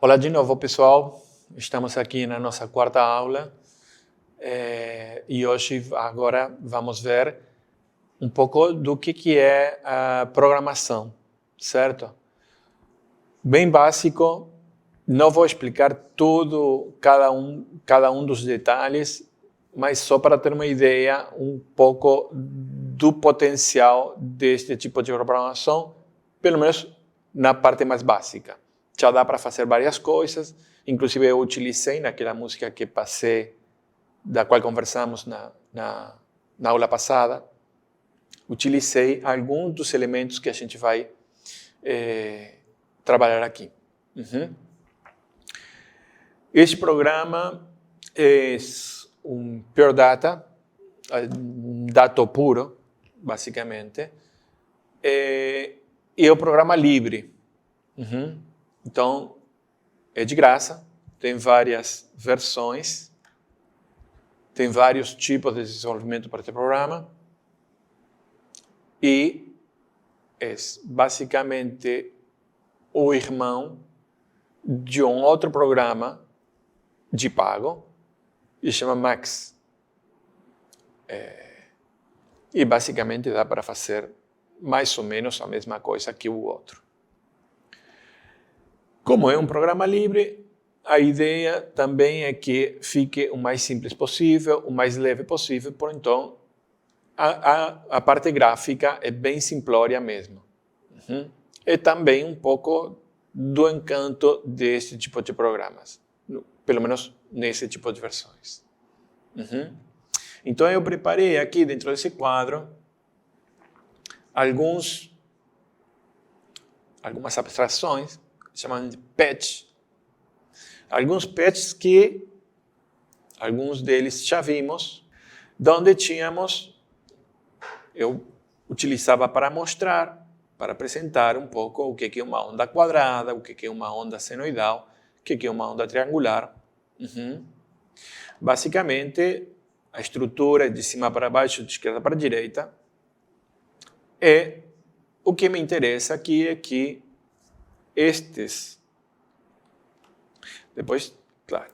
Olá de novo, pessoal. Estamos aqui na nossa quarta aula e hoje, agora, vamos ver um pouco do que é a programação, certo? Bem básico, não vou explicar tudo, cada um dos detalhes, mas só para ter uma ideia um pouco do potencial deste tipo de programação, pelo menos na parte mais básica. Já dá para fazer várias coisas, inclusive eu utilizei naquela música que passei, da qual conversamos na aula passada, utilizei alguns dos elementos que a gente vai trabalhar aqui. Este programa é um Pure Data, dato puro, basicamente, e é um programa livre. Então, é de graça, tem várias versões, tem vários tipos de desenvolvimento para este programa e é basicamente o irmão de um outro programa de pago que se chama Max. E basicamente dá para fazer mais ou menos a mesma coisa que o outro. Como é um programa livre, a ideia também é que fique o mais simples possível, o mais leve possível, por então a parte gráfica é bem simplória mesmo. É também um pouco do encanto deste tipo de programas, pelo menos nesse tipo de versões. Então eu preparei aqui dentro desse quadro algumas abstrações, chamam de patch. Alguns patches que, alguns deles já vimos, onde eu utilizava para mostrar, para apresentar um pouco o que é uma onda quadrada, o que é uma onda senoidal, o que é uma onda triangular. Basicamente, a estrutura de cima para baixo, de esquerda para direita, e o que me interessa aqui é que depois, claro,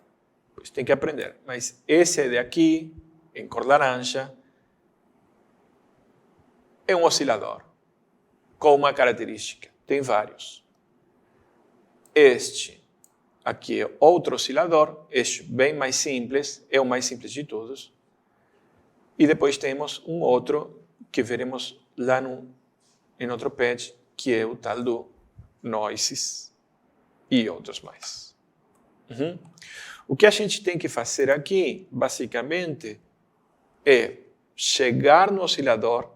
depois tem que aprender, mas esse daqui, em cor laranja, é um oscilador com uma característica, tem vários. Este aqui é outro oscilador, este bem mais simples, é o mais simples de todos. E depois temos um outro que veremos lá em outro patch, que é o tal do Noises e outros mais. O que a gente tem que fazer aqui, basicamente, é chegar no oscilador,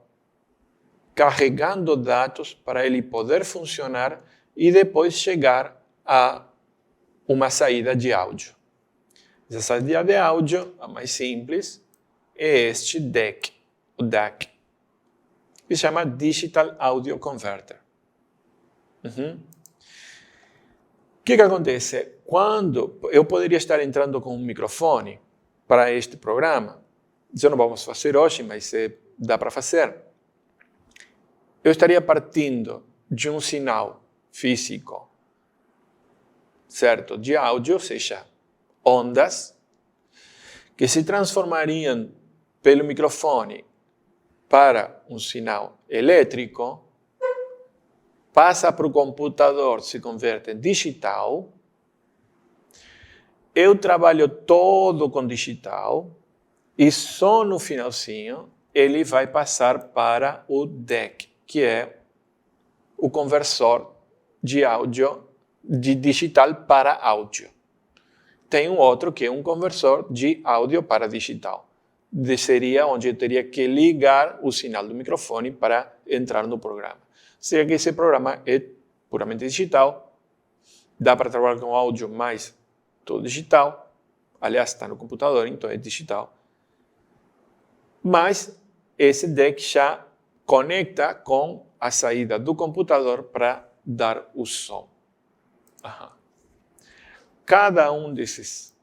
carregando dados para ele poder funcionar e depois chegar a uma saída de áudio. Essa saída de áudio, a mais simples, é este DAC, o DAC, que se chama Digital Audio Converter. O que acontece? Quando eu poderia estar entrando com um microfone para este programa, isso não vamos fazer hoje, mas dá para fazer. Eu estaria partindo de um sinal físico, certo, de áudio, ou seja, ondas, que se transformariam pelo microfone para um sinal elétrico, passa para o computador, se converte em digital. Eu trabalho todo com digital e só no finalzinho ele vai passar para o DAC, que é o conversor de áudio, de digital para áudio. Tem um outro que é um conversor de áudio para digital. Seria onde eu teria que ligar o sinal do microfone para entrar no programa. Seria que esse programa é puramente digital, dá para trabalhar com áudio, mas todo digital. Aliás, está no computador, então é digital. Mas esse DAC já conecta com a saída do computador para dar o som. Cada um desses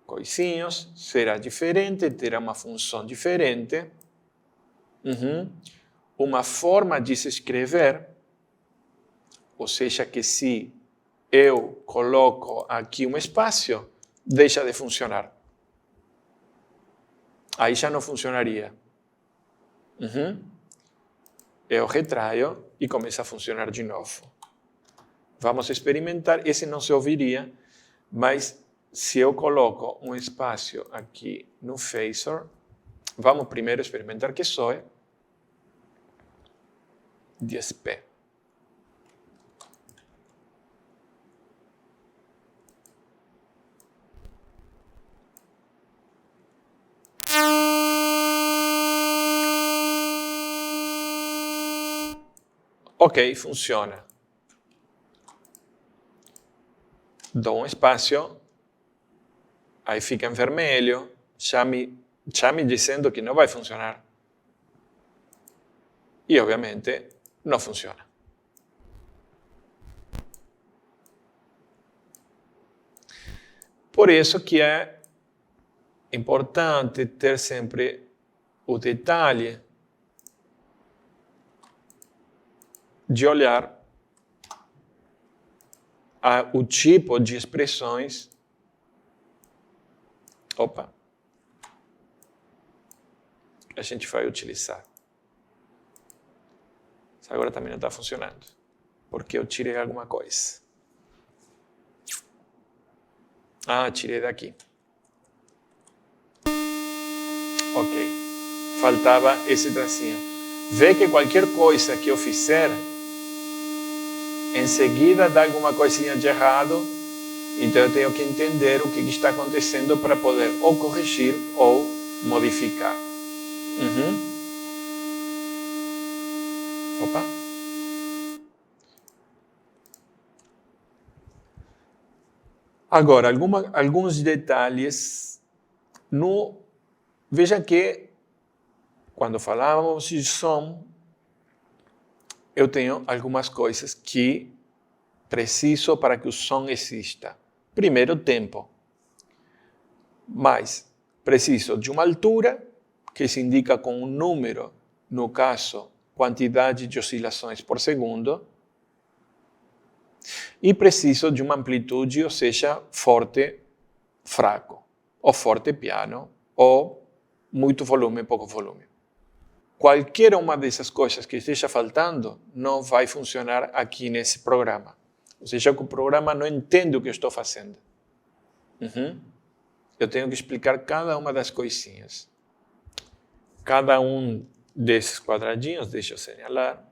coisinhos será diferente, terá uma função diferente, uma forma de se escrever, ou seja, que se eu coloco aqui um espaço, deixa de funcionar. Aí já não funcionaria. Eu retraio e começa a funcionar de novo. Vamos experimentar. Esse não se ouviria, mas se eu coloco um espaço aqui no Phasor, vamos primeiro experimentar que soe 10p. Ok, funciona. Dou um espaço, aí fica em vermelho, já me dizendo que não vai funcionar. E, obviamente, não funciona. Por isso que é importante ter sempre o detalhe de olhar o tipo de expressões. Opa! A gente vai utilizar. Agora também não está funcionando, porque eu tirei alguma coisa. Tirei daqui. Ok. Faltava esse tracinho. Vê que qualquer coisa que eu fizer, em seguida dá alguma coisinha de errado, então eu tenho que entender o que está acontecendo para poder ou corrigir ou modificar. Opa! Agora, alguns detalhes. Veja que, quando falávamos de som, eu tenho algumas coisas que preciso para que o som exista. Primeiro, tempo. Mas preciso de uma altura, que se indica com um número, no caso, quantidade de oscilações por segundo. E preciso de uma amplitude, ou seja, forte, fraco, ou forte, piano, ou muito volume, pouco volume. Qualquer uma dessas coisas que esteja faltando não vai funcionar aqui nesse programa. Ou seja, que o programa não entende o que eu estou fazendo. Eu tenho que explicar cada uma das coisinhas. Cada um desses quadradinhos, deixa eu señalar.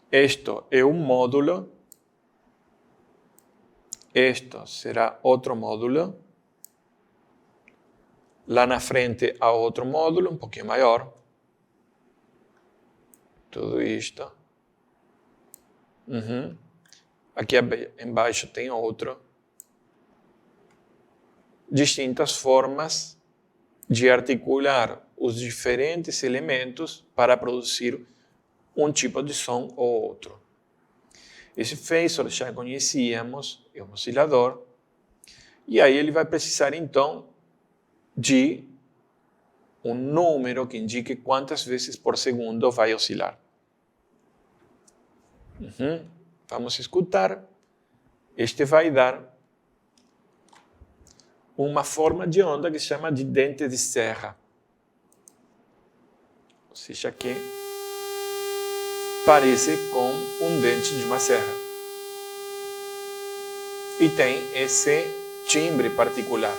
Esto é um módulo. Esto será outro módulo. Lá na frente há outro módulo, um pouquinho maior. Tudo isto. Aqui embaixo tem outro. Distintas formas de articular os diferentes elementos para produzir um tipo de som ou outro. Esse Phasor já conhecíamos, é um oscilador, e aí ele vai precisar então de um número que indique quantas vezes por segundo vai oscilar. Vamos escutar. Este vai dar uma forma de onda que se chama de dente de serra. Ou seja, que parece com um dente de uma serra. E tem esse timbre particular.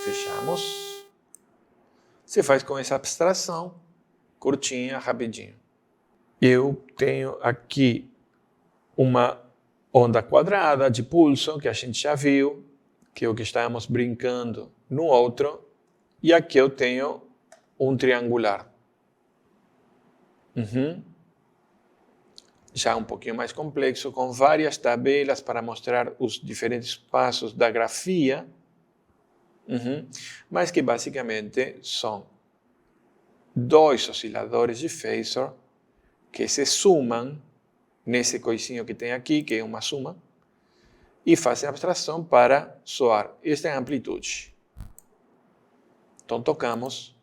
Fechamos. Você faz com essa abstração, curtinha, rapidinho. Eu tenho aqui uma onda quadrada de pulso, que a gente já viu, que é o que estávamos brincando no outro. E aqui eu tenho um triangular. Já um pouquinho mais complexo, com várias tabelas para mostrar os diferentes passos da grafia, mas que basicamente são dois osciladores de Phasor que se sumam nesse coisinho que tem aqui, que é uma suma, e fazem abstração para soar. Esta é a amplitude. Então tocamos.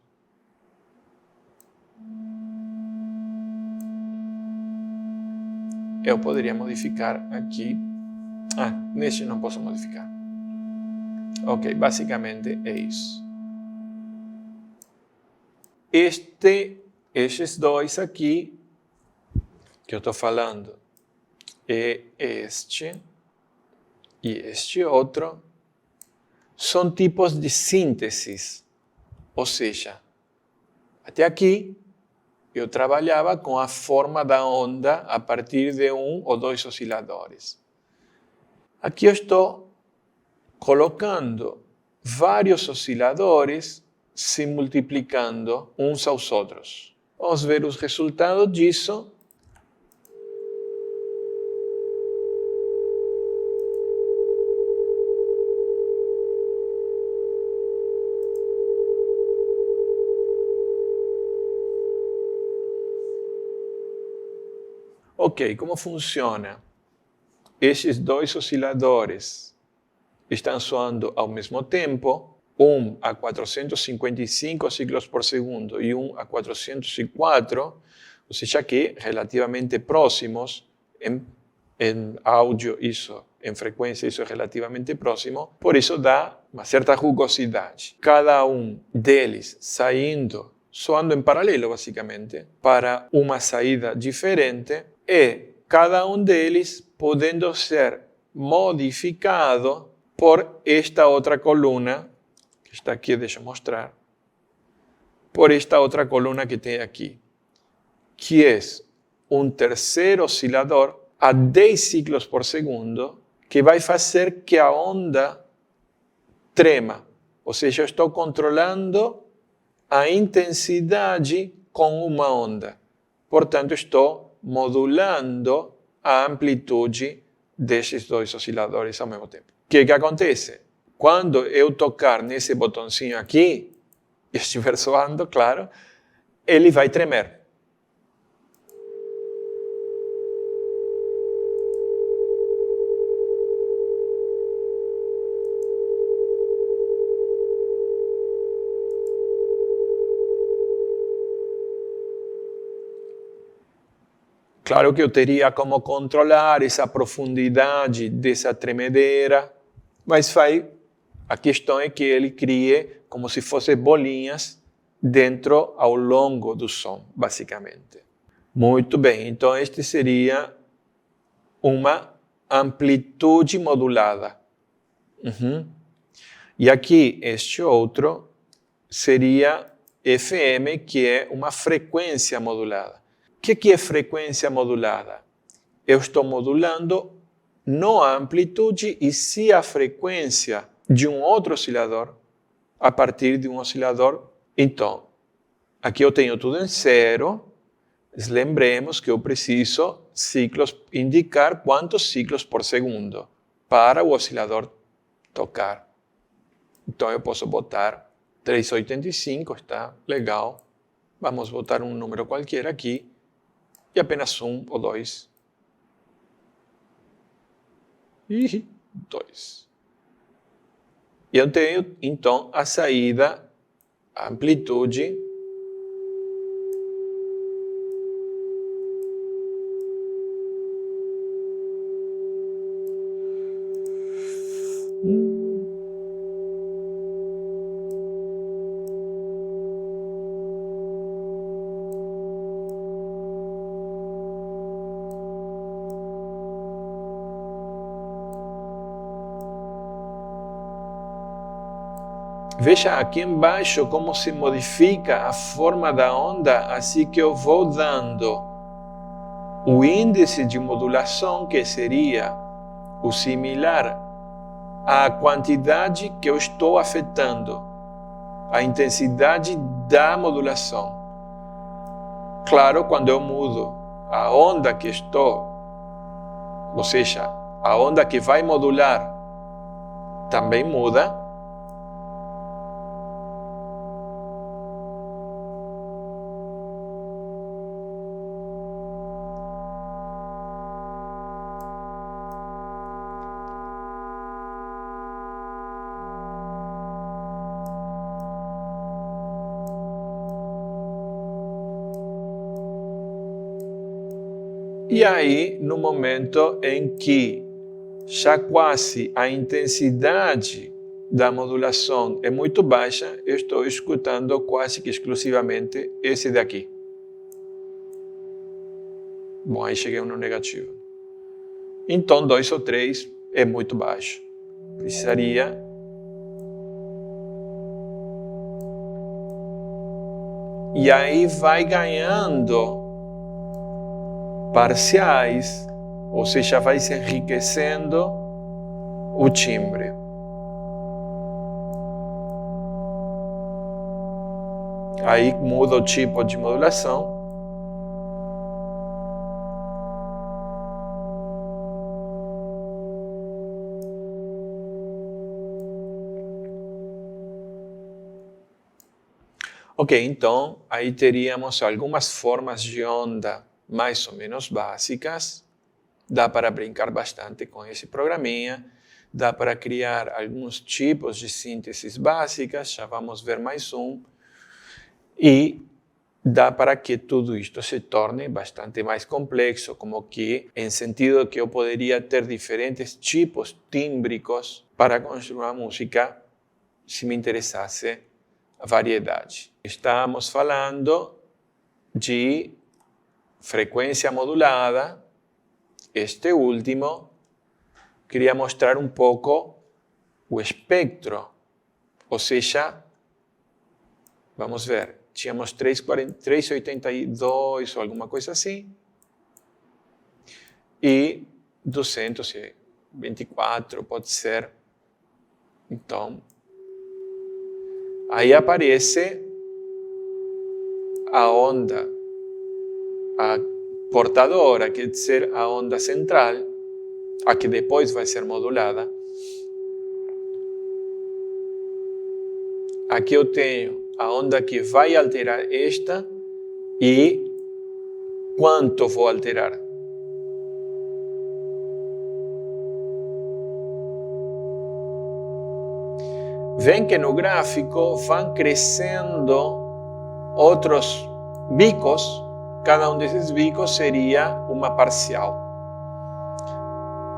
eu poderia modificar aqui. Nesse não posso modificar. Ok, basicamente é isso. Esses dois aqui que eu estou falando é este e este outro, são tipos de síntese. Ou seja, até aqui eu trabalhava com a forma da onda a partir de um ou dois osciladores. Aqui eu estou colocando vários osciladores se multiplicando uns aos outros. Vamos ver os resultados disso. Ok, como funciona? Esses dois osciladores estão soando ao mesmo tempo, um a 455 ciclos por segundo e um a 404, ou seja que relativamente próximos em áudio, isso, em frequência, isso é relativamente próximo, por isso dá uma certa rugosidade. Cada um deles soando em paralelo, basicamente, para uma saída diferente, e cada um deles podendo ser modificado por esta outra coluna, que está aqui, deixa eu mostrar, por esta outra coluna que tem aqui, que é um terceiro oscilador a 10 ciclos por segundo, que vai fazer que a onda trema. Ou seja, eu estou controlando a intensidade com uma onda. Portanto, estou modulando a amplitude desses dois osciladores ao mesmo tempo. O que acontece? Quando eu tocar nesse botãozinho aqui, e estiver soando, claro, ele vai tremer. Claro que eu teria como controlar essa profundidade dessa tremedeira, mas a questão é que ele crie como se fossem bolinhas dentro ao longo do som, basicamente. Muito bem, então este seria uma amplitude modulada. E aqui este outro seria FM, que é uma frequência modulada. O que é frequência modulada? Eu estou modulando não a amplitude e sim a frequência de um outro oscilador a partir de um oscilador. Então, aqui eu tenho tudo em zero. Lembremos que eu preciso indicar quantos ciclos por segundo para o oscilador tocar. Então, eu posso botar 385, está legal. Vamos botar um número qualquer aqui. E apenas um ou dois. E dois. E eu tenho, então, a saída, a amplitude. Veja aqui embaixo como se modifica a forma da onda, assim que eu vou dando o índice de modulação, que seria o similar à quantidade que eu estou afetando, a intensidade da modulação. Claro, quando eu mudo a onda que estou, ou seja, a onda que vai modular também muda. E aí, no momento em que já quase a intensidade da modulação é muito baixa, eu estou escutando quase que exclusivamente esse daqui. Bom, aí cheguei no negativo. Então, 2 ou 3 é muito baixo. Precisaria e aí vai ganhando parciais, ou seja, vai se enriquecendo o timbre. Aí muda o tipo de modulação. Ok, então aí teríamos algumas formas de onda mais ou menos básicas. Dá para brincar bastante com esse programinha. Dá para criar alguns tipos de sínteses básicas. Já vamos ver mais um. E dá para que tudo isto se torne bastante mais complexo, como que, em sentido que eu poderia ter diferentes tipos tímbricos para construir uma música, se me interessasse a variedade. Estamos falando de frequência modulada. Este último, queria mostrar um pouco o espectro, ou seja, vamos ver, tínhamos 382 ou alguma coisa assim, e 224 pode ser. Então, aí aparece a onda, a portadora, quer dizer, a onda central, a que depois vai ser modulada. Aqui eu tenho a onda que vai alterar esta e quanto vou alterar. Vem que no gráfico vão crescendo outros bicos. Cada um desses bicos seria uma parcial,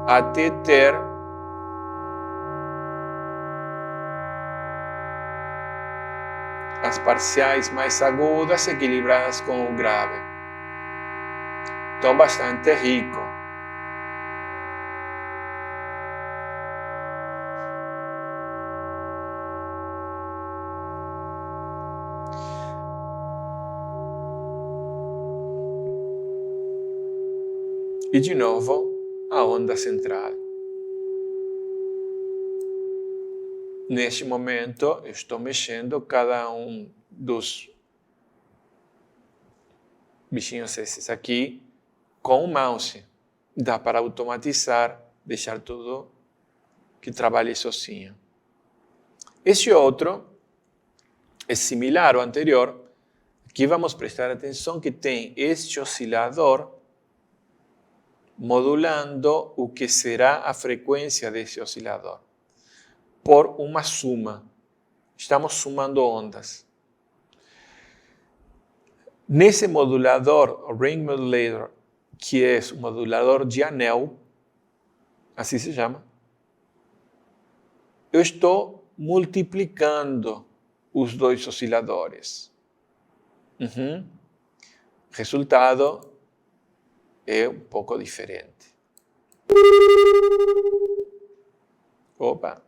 até ter as parciais mais agudas equilibradas com o grave. Então, bastante rico. E de novo, a onda central. Neste momento, eu estou mexendo cada um dos bichinhos esses aqui com o mouse. Dá para automatizar, deixar tudo que trabalhe sozinho. Esse outro é similar ao anterior. Aqui vamos prestar atenção que tem este oscilador modulando o que será a frequência desse oscilador por uma suma. Estamos sumando ondas. Nesse modulador, o ring modulator, que é o modulador de anel, assim se chama, eu estou multiplicando os dois osciladores. Resultado é um pouco diferente. Opa!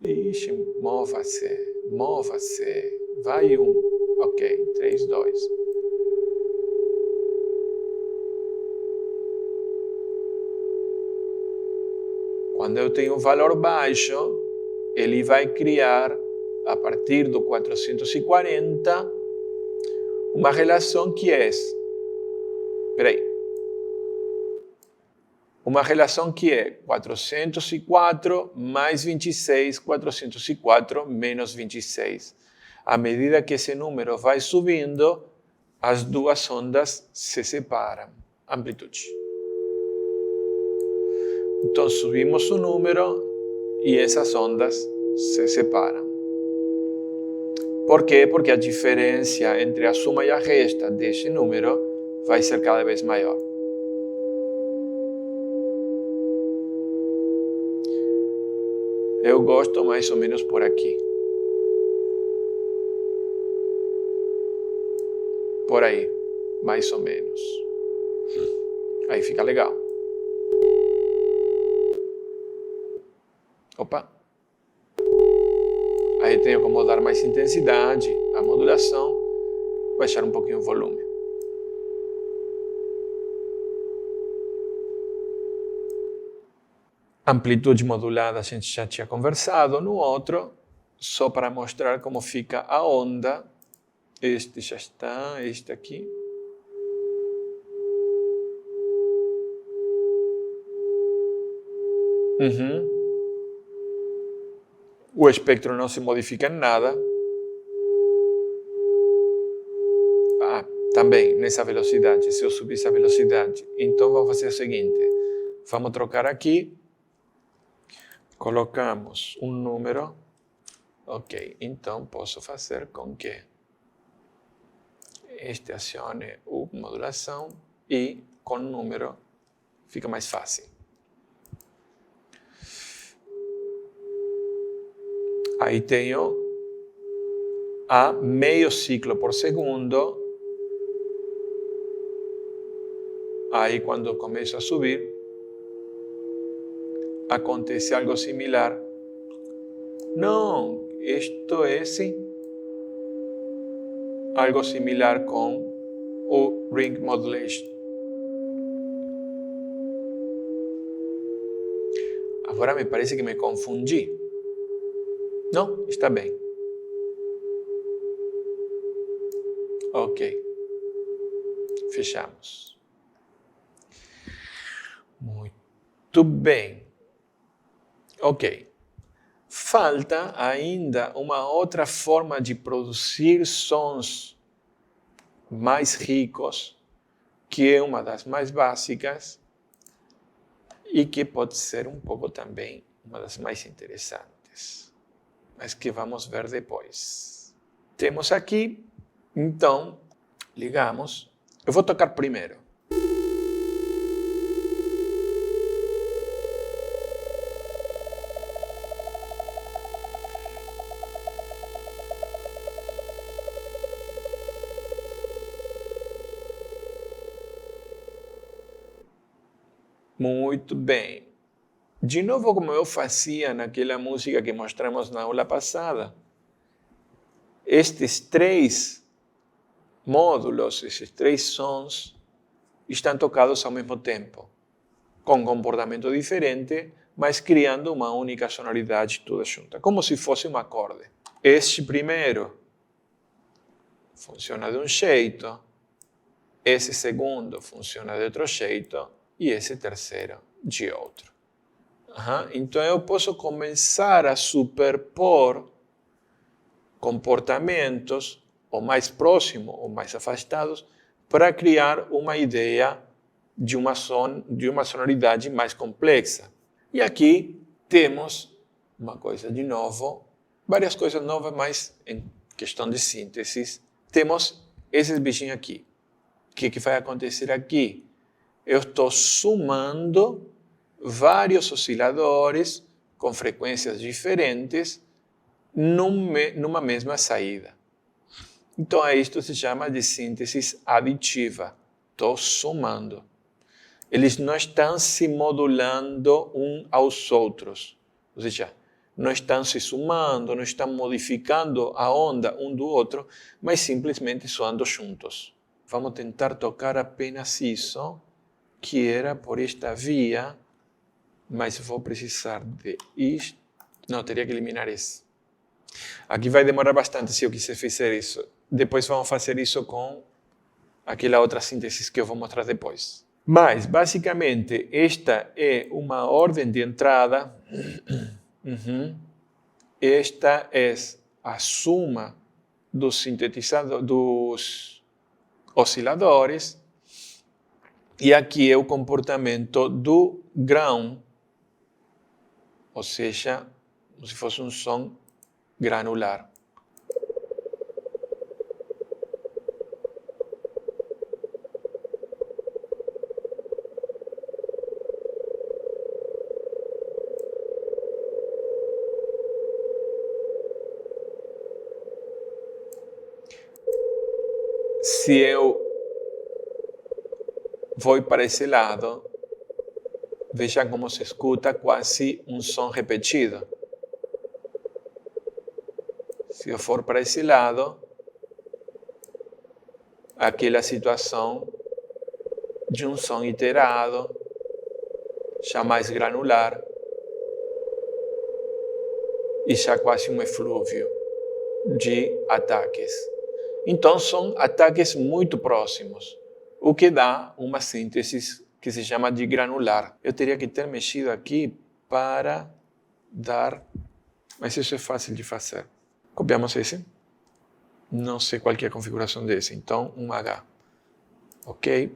Ixi, mova-se. Vai um. Ok, 3, 2. Quando eu tenho um valor baixo, ele vai criar, a partir do 440, uma relação que é... Uma relação que é 404 mais 26, 404 menos 26. À medida que esse número vai subindo, as duas ondas se separam. Amplitude. Então, subimos o número e essas ondas se separam. Por quê? Porque a diferença entre a soma e a resta desse número vai ser cada vez maior. Eu gosto mais ou menos por aqui. Por aí, mais ou menos. Aí fica legal. Opa! Aí tenho como dar mais intensidade, a modulação, baixar um pouquinho o volume. Amplitude modulada a gente já tinha conversado. No outro, só para mostrar como fica a onda. Este já está, este aqui. O espectro não se modifica em nada. Também nessa velocidade, se eu subir essa velocidade. Então vamos fazer o seguinte, vamos trocar aqui, colocamos um número, ok, então posso fazer com que este acione a modulação e com o número fica mais fácil. Aí tenho a meio ciclo por segundo. Aí quando começo a subir, acontece algo similar. Não, isto é sim. Algo similar com o ring modulation. Agora me parece que me confundi. Não, está bem. Ok. Fechamos. Muito bem. Ok. Falta ainda uma outra forma de produzir sons mais ricos, que é uma das mais básicas e que pode ser um pouco também uma das mais interessantes, mas que vamos ver depois. Temos aqui, então, ligamos. Eu vou tocar primeiro. Muito bem. De novo, como eu fazia naquela música que mostramos na aula passada, estes três módulos, esses três sons, estão tocados ao mesmo tempo, com comportamento diferente, mas criando uma única sonoridade toda junta, como se fosse um acorde. Este primeiro funciona de um jeito, esse segundo funciona de outro jeito e esse terceiro de outro. Então eu posso começar a superpor comportamentos, ou mais próximos ou mais afastados, para criar uma ideia de uma sonoridade mais complexa. E aqui temos uma coisa de novo, várias coisas novas, mas em questão de síntese, temos esses bichinhos aqui. O que vai acontecer aqui? Eu estou somando vários osciladores com frequências diferentes numa mesma saída. Então, isto se chama de síntese aditiva. Estou somando. Eles não estão se modulando uns aos outros. Ou seja, não estão se somando, não estão modificando a onda um do outro, mas simplesmente soando juntos. Vamos tentar tocar apenas isso, que era por esta via, mas vou precisar de isto. Não, teria que eliminar esse. Aqui vai demorar bastante se eu quiser fazer isso. Depois vamos fazer isso com aquela outra síntese que eu vou mostrar depois. Mas, basicamente, esta é uma ordem de entrada. Esta é a suma dos dos osciladores. E aqui é o comportamento do grão, ou seja, como se fosse um som granular. se eu vou para esse lado, veja como se escuta quase um som repetido. Se eu for para esse lado, aquela situação de um som iterado, já mais granular, e já quase um eflúvio de ataques. Então, são ataques muito próximos, o que dá uma síntese que se chama de granular. Eu teria que ter mexido aqui para dar, mas isso é fácil de fazer. Copiamos esse. Não sei qual que é a configuração desse, então um H. Ok?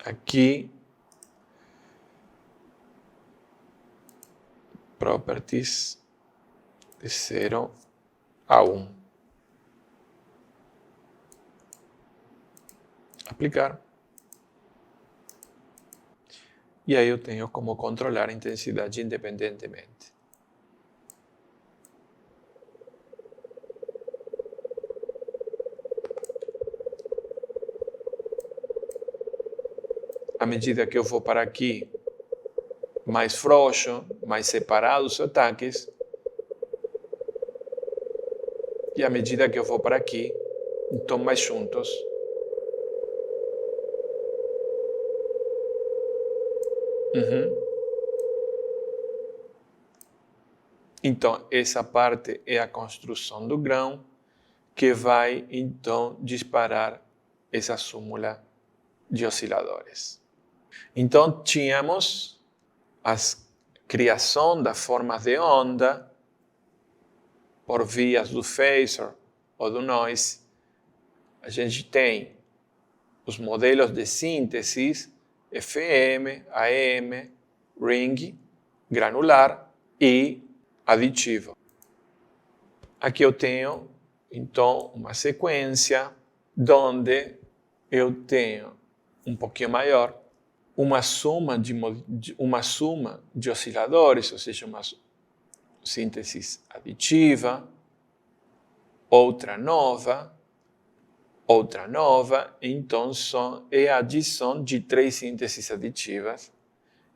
Aqui, Properties de 0 a 1. Aplicar. E aí eu tenho como controlar a intensidade independentemente. À medida que eu vou para aqui, mais frouxo, mais separados os ataques. E à medida que eu vou para aqui, então mais juntos. Então, essa parte é a construção do grão que vai, então, disparar essa súmula de osciladores. Então, tínhamos a criação das formas de onda por vias do phasor ou do noise. A gente tem os modelos de síntese, FM, AM, ring, granular e aditivo. Aqui eu tenho, então, uma sequência onde eu tenho um pouquinho maior, uma soma de osciladores, ou seja, uma síntese aditiva, outra nova, então é a adição de 3 sínteses aditivas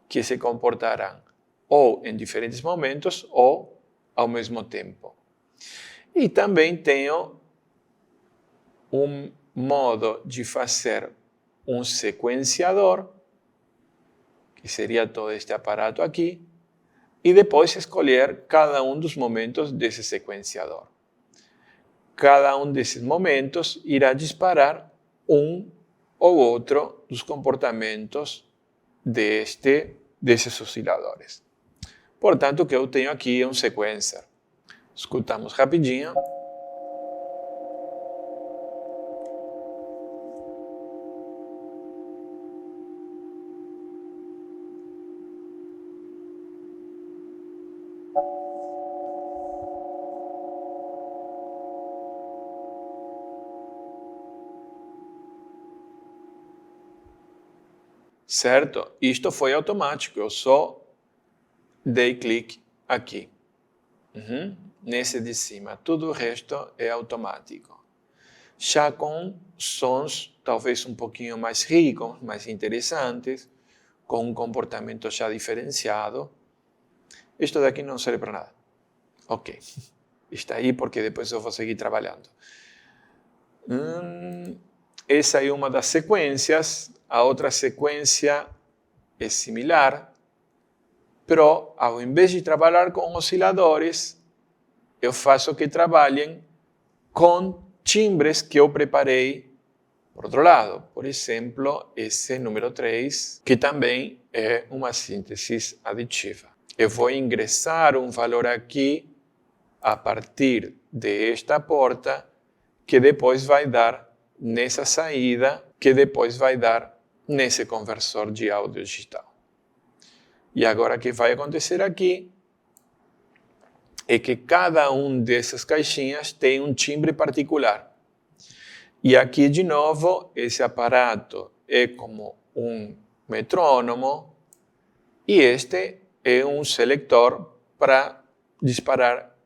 que se comportarão ou em diferentes momentos ou ao mesmo tempo. E também tenho um modo de fazer um sequenciador, que seria todo este aparato aqui, e depois escolher cada um dos momentos desse sequenciador. Cada um desses momentos irá disparar um ou outro dos comportamentos desses osciladores. Portanto, o que eu tenho aqui é um sequencer. Escutamos rapidinho. Certo? Isto foi automático. Eu só dei clique aqui. Nesse de cima. Tudo o resto é automático. Já com sons talvez um pouquinho mais ricos, mais interessantes, com um comportamento já diferenciado. Isto daqui não serve para nada. Ok. Está aí porque depois eu vou seguir trabalhando. Essa é uma das sequências. A outra sequência é similar, pero ao invés de trabalhar com osciladores, eu faço que trabalhem com timbres que eu preparei por outro lado. Por exemplo, esse número 3, que também é uma síntese aditiva. Eu vou ingressar um valor aqui a partir desta porta, que depois vai dar nessa saída, que depois vai dar nesse conversor de áudio digital. E agora o que vai acontecer aqui é que cada um dessas caixinhas tem um timbre particular. E aqui, de novo, esse aparato é como um metrônomo e este é um selector para disparar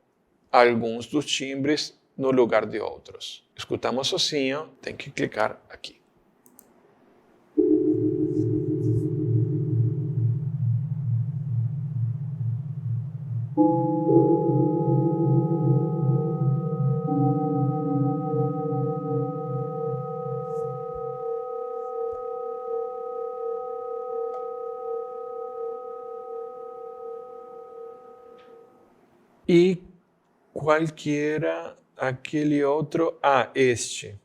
alguns dos timbres no lugar de outros. Escutamos sozinho, tem que clicar aqui. E qualquer aquele outro, este.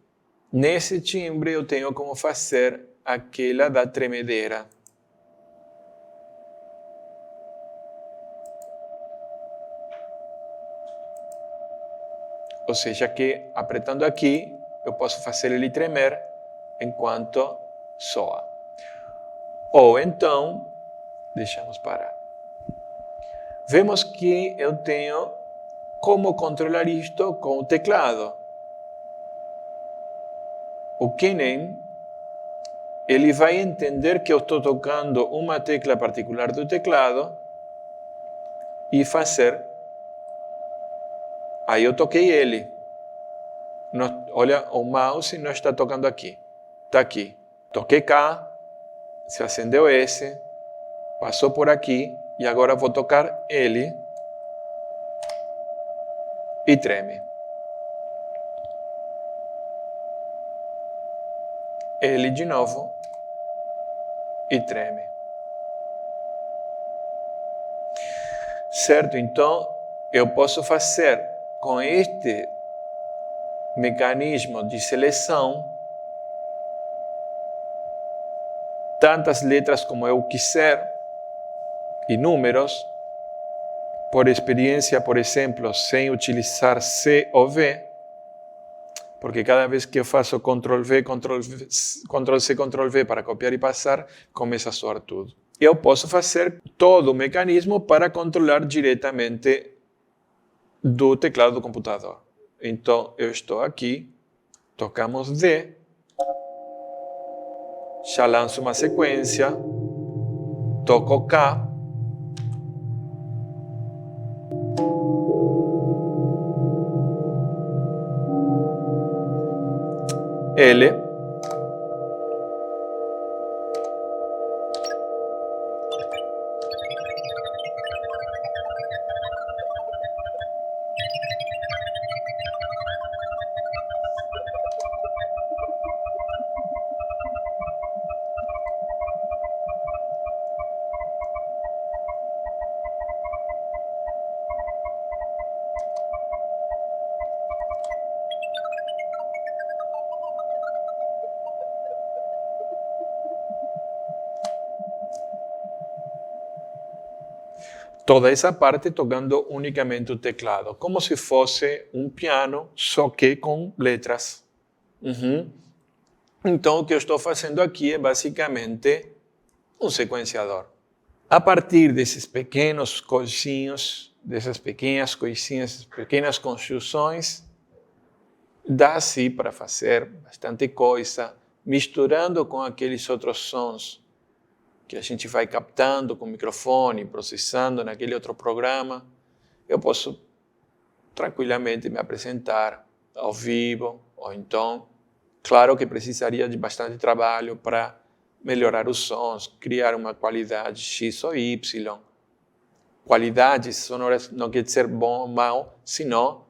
Nesse timbre eu tenho como fazer aquela da tremedeira. Ou seja, que apertando aqui, eu posso fazer ele tremer enquanto soa. Ou então, deixamos parar. Vemos que eu tenho como controlar isto com o teclado. O Kennen, ele vai entender que eu estou tocando uma tecla particular do teclado e fazer. Aí eu toquei ele. Olha, o mouse não está tocando aqui. Está aqui. Toquei cá, se acendeu esse, passou por aqui e agora vou tocar ele e treme. Ele de novo e treme. Certo? Então, eu posso fazer com este mecanismo de seleção tantas letras como eu quiser e números, por experiência, por exemplo, sem utilizar C ou V, porque cada vez que eu faço Ctrl+V, Ctrl+C, Ctrl+V para copiar e passar, começa a soar tudo. Eu posso fazer todo o mecanismo para controlar diretamente do teclado do computador. Então, eu estou aqui, tocamos D, já lanço uma sequência, toco K, L, toda essa parte tocando unicamente o teclado, como se fosse um piano, só que com letras. Então, o que eu estou fazendo aqui é basicamente um sequenciador. A partir desses pequenos coisinhos, dessas pequenas coisinhas, pequenas construções, dá-se para fazer bastante coisa, misturando com aqueles outros sons que a gente vai captando com o microfone, processando naquele outro programa. Eu posso tranquilamente me apresentar ao vivo, ou então, claro que precisaria de bastante trabalho para melhorar os sons, criar uma qualidade X ou Y. Qualidades sonoras não quer dizer bom ou mau, senão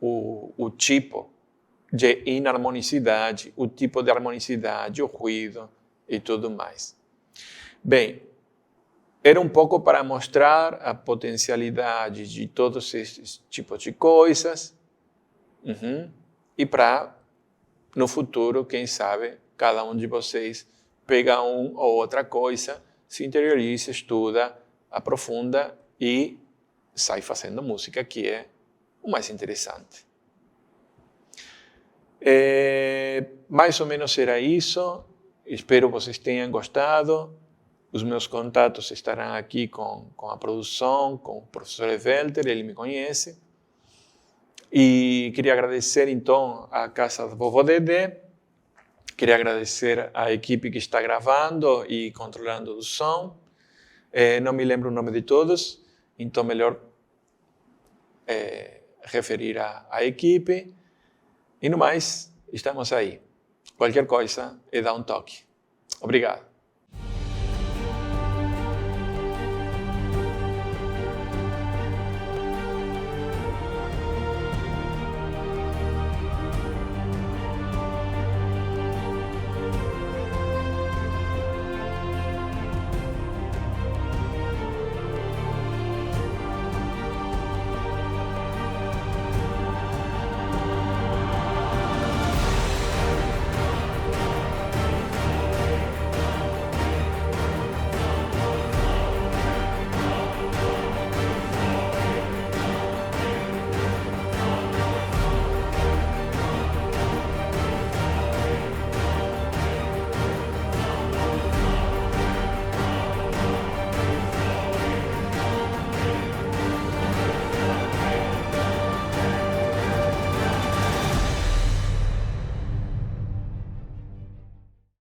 o tipo de inarmonicidade, o tipo de harmonicidade, o ruído e tudo mais. Bem, era um pouco para mostrar a potencialidade de todos esses tipos de coisas e para, no futuro, quem sabe, cada um de vocês pega um ou outra coisa, se interioriza, estuda, aprofunda e sai fazendo música, que é o mais interessante. Mais ou menos era isso. Espero que vocês tenham gostado. Os meus contatos estarão aqui com a produção, com o professor Welter, ele me conhece. E queria agradecer, então, à Casa do Vovô Dedé. Queria agradecer à equipe que está gravando e controlando o som. Não me lembro o nome de todos, então melhor referir à equipe. E no mais, estamos aí. Qualquer coisa é dar um toque. Obrigado.